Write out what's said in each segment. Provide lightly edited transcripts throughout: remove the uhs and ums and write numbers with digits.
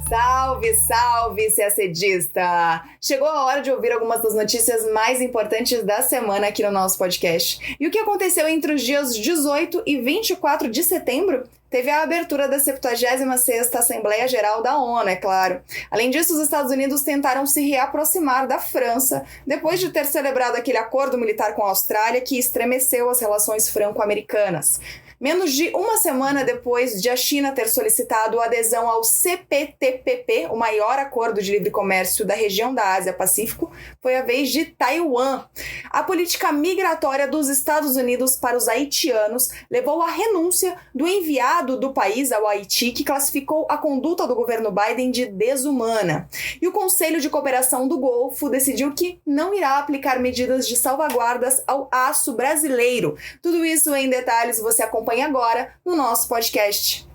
Salve, salve, CACDista! Chegou a hora de ouvir algumas das notícias mais importantes da semana aqui no nosso podcast. E o que aconteceu entre os dias 18 e 24 de setembro? Teve a abertura da 76ª Assembleia Geral da ONU, é claro. Além disso, os Estados Unidos tentaram se reaproximar da França, depois de ter celebrado aquele acordo militar com a Austrália que estremeceu as relações franco-americanas. Menos de uma semana depois de a China ter solicitado adesão ao CPTPP, o maior acordo de livre comércio da região da Ásia-Pacífico, foi a vez de Taiwan. A política migratória dos Estados Unidos para os haitianos levou à renúncia do enviado do país ao Haiti, que classificou a conduta do governo Biden de desumana. E o Conselho de Cooperação do Golfo decidiu que não irá aplicar medidas de salvaguardas ao aço brasileiro. Tudo isso em detalhes você acompanha agora no nosso podcast.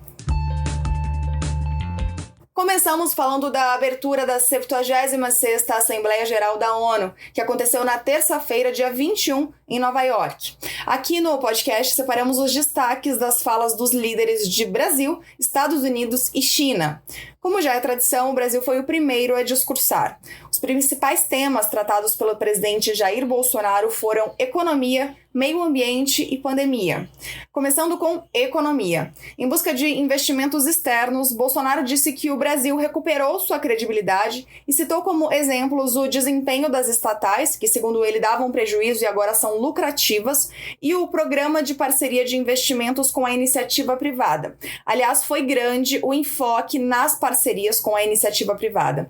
Começamos falando da abertura da 76ª Assembleia Geral da ONU, que aconteceu na terça-feira, dia 21, em Nova York. Aqui no podcast separamos os destaques das falas dos líderes de Brasil, Estados Unidos e China. Como já é tradição, o Brasil foi o primeiro a discursar. Os principais temas tratados pelo presidente Jair Bolsonaro foram economia, meio ambiente e pandemia. Começando com economia. Em busca de investimentos externos, Bolsonaro disse que o Brasil recuperou sua credibilidade e citou como exemplos o desempenho das estatais, que segundo ele davam prejuízo e agora são lucrativas, e o programa de parceria de investimentos com a iniciativa privada. Aliás, foi grande o enfoque nas parcerias com a iniciativa privada.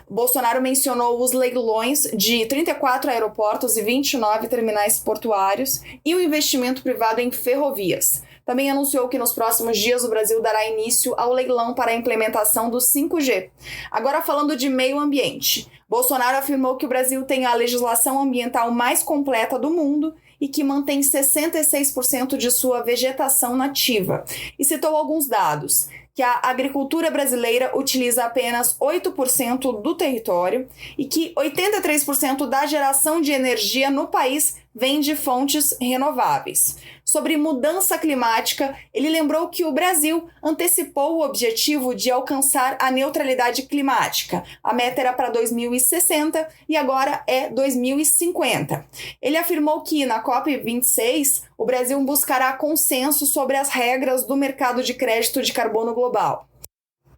Bolsonaro mencionou os leilões de 34 aeroportos e 29 terminais portuários e o investimento privado em ferrovias. Também anunciou que nos próximos dias o Brasil dará início ao leilão para a implementação do 5G. Agora falando de meio ambiente. Bolsonaro afirmou que o Brasil tem a legislação ambiental mais completa do mundo e que mantém 66% de sua vegetação nativa. E citou alguns dados, que a agricultura brasileira utiliza apenas 8% do território e que 83% da geração de energia no país vem de fontes renováveis. Sobre mudança climática, ele lembrou que o Brasil antecipou o objetivo de alcançar a neutralidade climática. A meta era para 2060 e agora é 2050. Ele afirmou que na COP26 o Brasil buscará consenso sobre as regras do mercado de crédito de carbono global.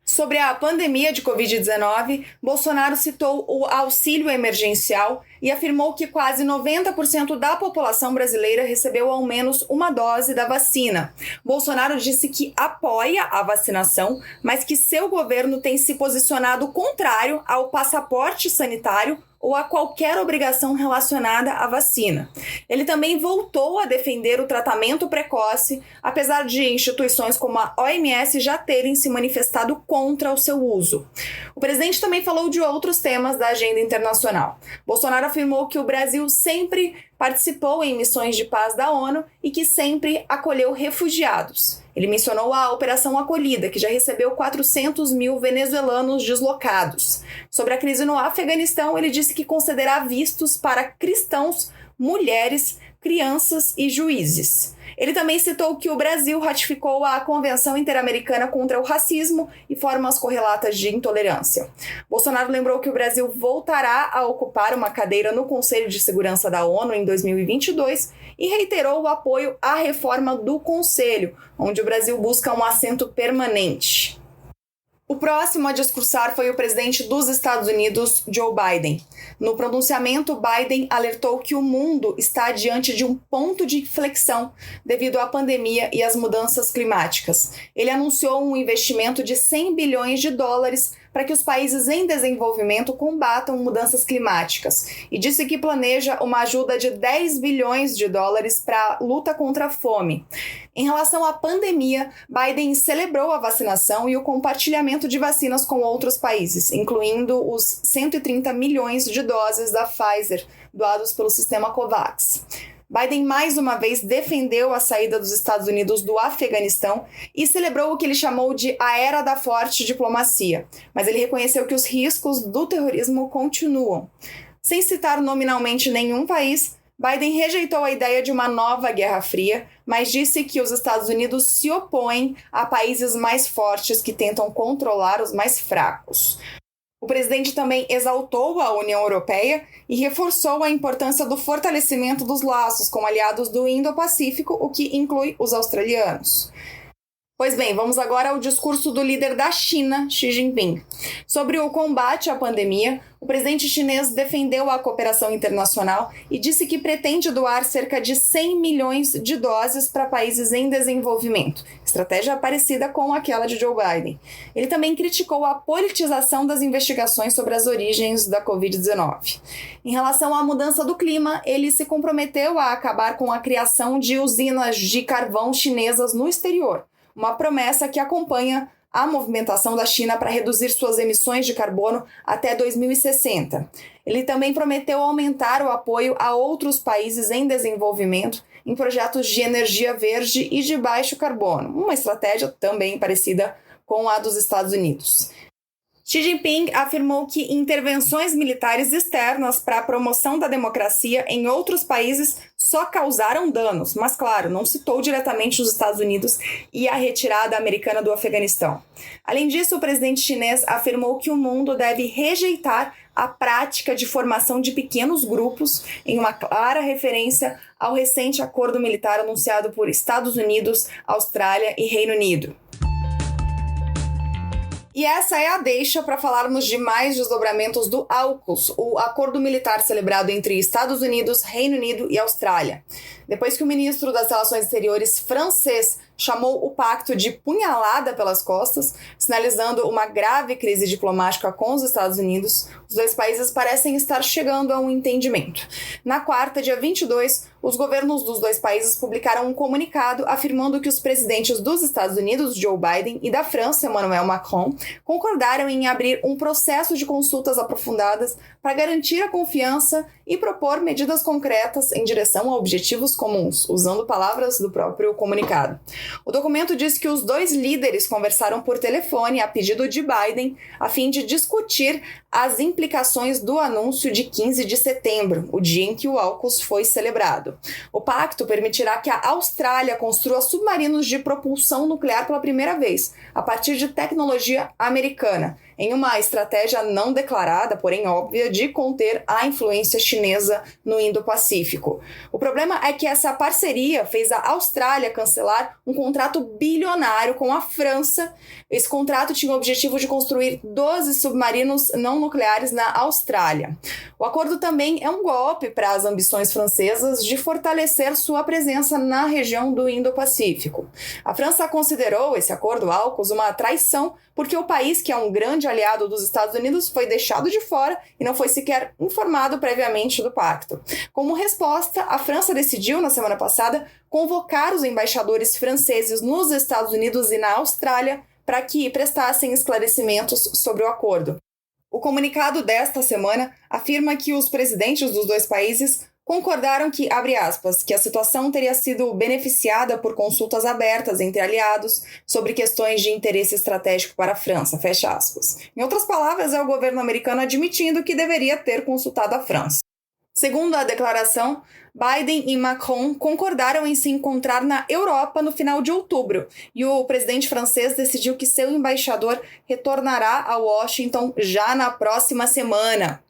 Sobre a pandemia de Covid-19, Bolsonaro citou o auxílio emergencial e afirmou que quase 90% da população brasileira recebeu ao menos uma dose da vacina. Bolsonaro disse que apoia a vacinação, mas que seu governo tem se posicionado contrário ao passaporte sanitário ou a qualquer obrigação relacionada à vacina. Ele também voltou a defender o tratamento precoce, apesar de instituições como a OMS já terem se manifestado contra o seu uso. O presidente também falou de outros temas da agenda internacional. Bolsonaro afirmou que o Brasil sempre participou em missões de paz da ONU e que sempre acolheu refugiados. Ele mencionou a Operação Acolhida, que já recebeu 400 mil venezuelanos deslocados. Sobre a crise no Afeganistão, ele disse que concederá vistos para cristãos, mulheres, crianças e juízes. Ele também citou que o Brasil ratificou a Convenção Interamericana contra o Racismo e formas correlatas de intolerância. Bolsonaro lembrou que o Brasil voltará a ocupar uma cadeira no Conselho de Segurança da ONU em 2022 e reiterou o apoio à reforma do Conselho, onde o Brasil busca um assento permanente. O próximo a discursar foi o presidente dos Estados Unidos, Joe Biden. No pronunciamento, Biden alertou que o mundo está diante de um ponto de inflexão devido à pandemia e às mudanças climáticas. Ele anunciou um investimento de 100 bilhões de dólares para que os países em desenvolvimento combatam mudanças climáticas e disse que planeja uma ajuda de 10 bilhões de dólares para a luta contra a fome. Em relação à pandemia, Biden celebrou a vacinação e o compartilhamento de vacinas com outros países, incluindo os 130 milhões de doses da Pfizer, doados pelo sistema COVAX. Biden mais uma vez defendeu a saída dos Estados Unidos do Afeganistão e celebrou o que ele chamou de a era da forte diplomacia, mas ele reconheceu que os riscos do terrorismo continuam. Sem citar nominalmente nenhum país, Biden rejeitou a ideia de uma nova Guerra Fria, mas disse que os Estados Unidos se opõem a países mais fortes que tentam controlar os mais fracos. O presidente também exaltou a União Europeia e reforçou a importância do fortalecimento dos laços com aliados do Indo-Pacífico, o que inclui os australianos. Pois bem, vamos agora ao discurso do líder da China, Xi Jinping. Sobre o combate à pandemia, o presidente chinês defendeu a cooperação internacional e disse que pretende doar cerca de 100 milhões de doses para países em desenvolvimento, estratégia parecida com aquela de Joe Biden. Ele também criticou a politização das investigações sobre as origens da Covid-19. Em relação à mudança do clima, ele se comprometeu a acabar com a criação de usinas de carvão chinesas no exterior, uma promessa que acompanha a movimentação da China para reduzir suas emissões de carbono até 2060. Ele também prometeu aumentar o apoio a outros países em desenvolvimento em projetos de energia verde e de baixo carbono, uma estratégia também parecida com a dos Estados Unidos. Xi Jinping afirmou que intervenções militares externas para a promoção da democracia em outros países só causaram danos, mas, claro, não citou diretamente os Estados Unidos e a retirada americana do Afeganistão. Além disso, o presidente chinês afirmou que o mundo deve rejeitar a prática de formação de pequenos grupos, em uma clara referência ao recente acordo militar anunciado por Estados Unidos, Austrália e Reino Unido. E essa é a deixa para falarmos de mais desdobramentos do AUKUS, o acordo militar celebrado entre Estados Unidos, Reino Unido e Austrália. Depois que o ministro das Relações Exteriores francês chamou o pacto de punhalada pelas costas, sinalizando uma grave crise diplomática com os Estados Unidos, os dois países parecem estar chegando a um entendimento. Na quarta, dia 22, os governos dos dois países publicaram um comunicado afirmando que os presidentes dos Estados Unidos, Joe Biden, e da França, Emmanuel Macron, concordaram em abrir um processo de consultas aprofundadas para garantir a confiança e propor medidas concretas em direção a objetivos comuns, usando palavras do próprio comunicado. O documento diz que os dois líderes conversaram por telefone a pedido de Biden a fim de discutir as implicações do anúncio de 15 de setembro, o dia em que o AUKUS foi celebrado. O pacto permitirá que a Austrália construa submarinos de propulsão nuclear pela primeira vez, a partir de tecnologia americana, em uma estratégia não declarada, porém óbvia, de conter a influência chinesa no Indo-Pacífico. O problema é que essa parceria fez a Austrália cancelar um contrato bilionário com a França. Esse contrato tinha o objetivo de construir 12 submarinos não nucleares na Austrália. O acordo também é um golpe para as ambições francesas de fortalecer sua presença na região do Indo-Pacífico. A França considerou esse acordo AUKUS uma traição porque o país, que é um grande aliado dos Estados Unidos, foi deixado de fora e não foi sequer informado previamente do pacto. Como resposta, a França decidiu, na semana passada, convocar os embaixadores franceses nos Estados Unidos e na Austrália para que prestassem esclarecimentos sobre o acordo. O comunicado desta semana afirma que os presidentes dos dois países concordaram que, abre aspas, que a situação teria sido beneficiada por consultas abertas entre aliados sobre questões de interesse estratégico para a França, fecha aspas. Em outras palavras, é o governo americano admitindo que deveria ter consultado a França. Segundo a declaração, Biden e Macron concordaram em se encontrar na Europa no final de outubro, e o presidente francês decidiu que seu embaixador retornará a Washington já na próxima semana.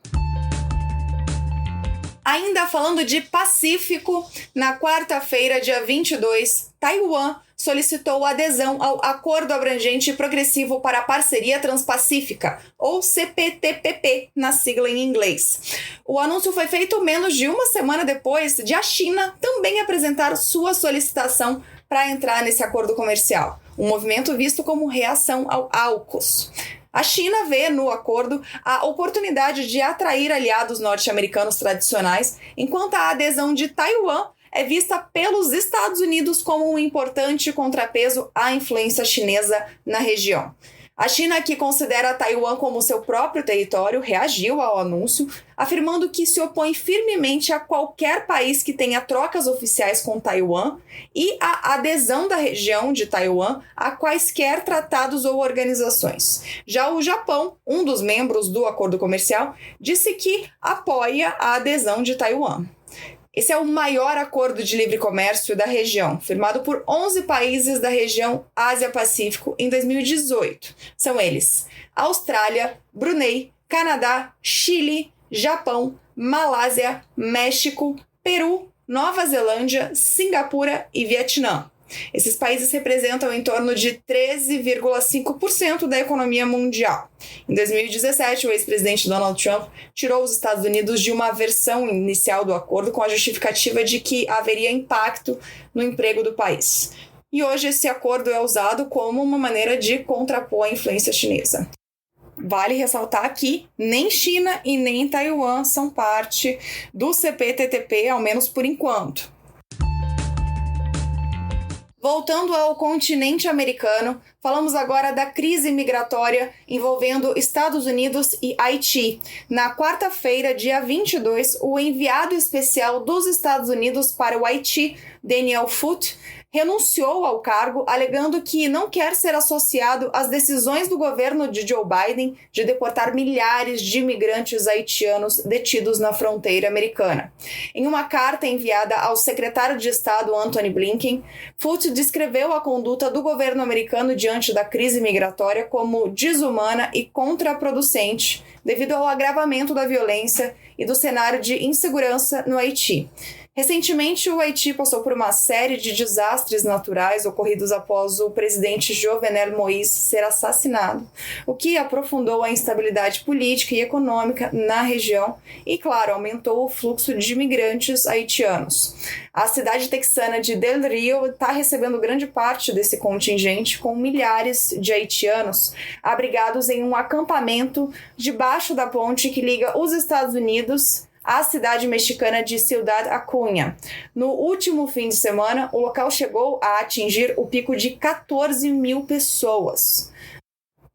Ainda falando de Pacífico, na quarta-feira, dia 22, Taiwan solicitou adesão ao Acordo Abrangente e Progressivo para a Parceria Transpacífica, ou CPTPP, na sigla em inglês. O anúncio foi feito menos de uma semana depois de a China também apresentar sua solicitação para entrar nesse acordo comercial, um movimento visto como reação ao AUKUS. A China vê no acordo a oportunidade de atrair aliados norte-americanos tradicionais, enquanto a adesão de Taiwan é vista pelos Estados Unidos como um importante contrapeso à influência chinesa na região. A China, que considera Taiwan como seu próprio território, reagiu ao anúncio, afirmando que se opõe firmemente a qualquer país que tenha trocas oficiais com Taiwan e a adesão da região de Taiwan a quaisquer tratados ou organizações. Já o Japão, um dos membros do acordo comercial, disse que apoia a adesão de Taiwan. Esse é o maior acordo de livre comércio da região, firmado por 11 países da região Ásia-Pacífico em 2018. São eles: Austrália, Brunei, Canadá, Chile, Japão, Malásia, México, Peru, Nova Zelândia, Singapura e Vietnã. Esses países representam em torno de 13,5% da economia mundial. Em 2017, o ex-presidente Donald Trump tirou os Estados Unidos de uma versão inicial do acordo com a justificativa de que haveria impacto no emprego do país. E hoje esse acordo é usado como uma maneira de contrapor a influência chinesa. Vale ressaltar que nem China e nem Taiwan são parte do CPTPP, ao menos por enquanto. Voltando ao continente americano, falamos agora da crise migratória envolvendo Estados Unidos e Haiti. Na quarta-feira, dia 22, o enviado especial dos Estados Unidos para o Haiti, Daniel Foote, renunciou ao cargo, alegando que não quer ser associado às decisões do governo de Joe Biden de deportar milhares de imigrantes haitianos detidos na fronteira americana. Em uma carta enviada ao secretário de Estado Antony Blinken, Foote descreveu a conduta do governo americano diante da crise migratória como desumana e contraproducente, devido ao agravamento da violência e do cenário de insegurança no Haiti. Recentemente, o Haiti passou por uma série de desastres naturais ocorridos após o presidente Jovenel Moïse ser assassinado, o que aprofundou a instabilidade política e econômica na região e, claro, aumentou o fluxo de imigrantes haitianos. A cidade texana de Del Rio está recebendo grande parte desse contingente, com milhares de haitianos abrigados em um acampamento debaixo da ponte que liga os Estados Unidos à cidade mexicana de Ciudad Acuña. No último fim de semana, o local chegou a atingir o pico de 14 mil pessoas.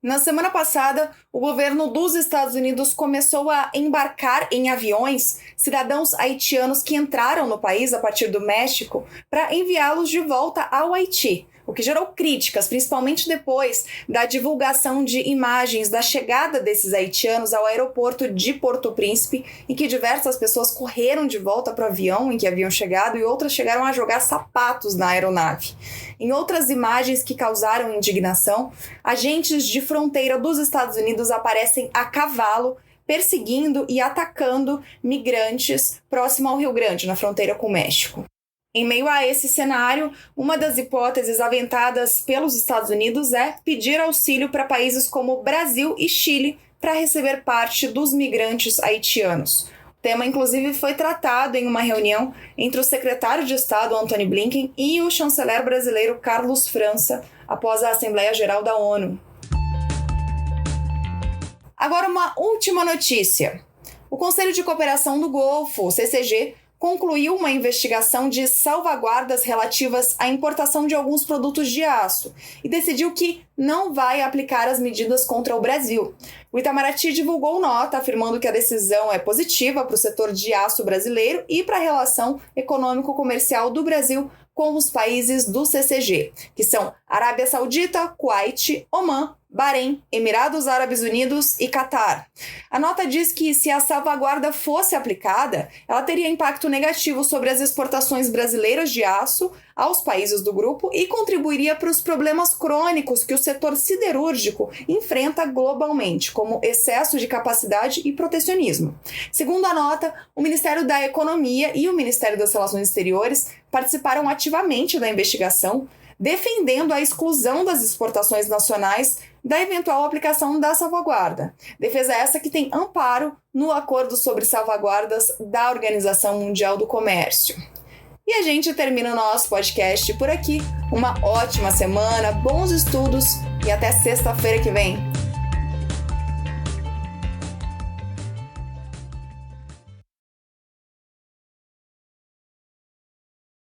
Na semana passada, o governo dos Estados Unidos começou a embarcar em aviões cidadãos haitianos que entraram no país a partir do México para enviá-los de volta ao Haiti, o que gerou críticas, principalmente depois da divulgação de imagens da chegada desses haitianos ao aeroporto de Porto Príncipe, em que diversas pessoas correram de volta para o avião em que haviam chegado e outras chegaram a jogar sapatos na aeronave. Em outras imagens que causaram indignação, agentes de fronteira dos Estados Unidos aparecem a cavalo, perseguindo e atacando migrantes próximo ao Rio Grande, na fronteira com o México. Em meio a esse cenário, uma das hipóteses aventadas pelos Estados Unidos é pedir auxílio para países como Brasil e Chile para receber parte dos migrantes haitianos. O tema, inclusive, foi tratado em uma reunião entre o secretário de Estado, Antony Blinken, e o chanceler brasileiro, Carlos França, após a Assembleia Geral da ONU. Agora, uma última notícia. O Conselho de Cooperação do Golfo, o CCG, concluiu uma investigação de salvaguardas relativas à importação de alguns produtos de aço e decidiu que não vai aplicar as medidas contra o Brasil. O Itamaraty divulgou nota afirmando que a decisão é positiva para o setor de aço brasileiro e para a relação econômico-comercial do Brasil com os países do CCG, que são Arábia Saudita, Kuwait, Omã, Bahrein, Emirados Árabes Unidos e Catar. A nota diz que, se a salvaguarda fosse aplicada, ela teria impacto negativo sobre as exportações brasileiras de aço aos países do grupo e contribuiria para os problemas crônicos que o setor siderúrgico enfrenta globalmente, como excesso de capacidade e protecionismo. Segundo a nota, o Ministério da Economia e o Ministério das Relações Exteriores participaram ativamente da investigação, defendendo a exclusão das exportações nacionais da eventual aplicação da salvaguarda. Defesa essa que tem amparo no Acordo sobre Salvaguardas da Organização Mundial do Comércio. E a gente termina o nosso podcast por aqui. Uma ótima semana, bons estudos e até sexta-feira que vem.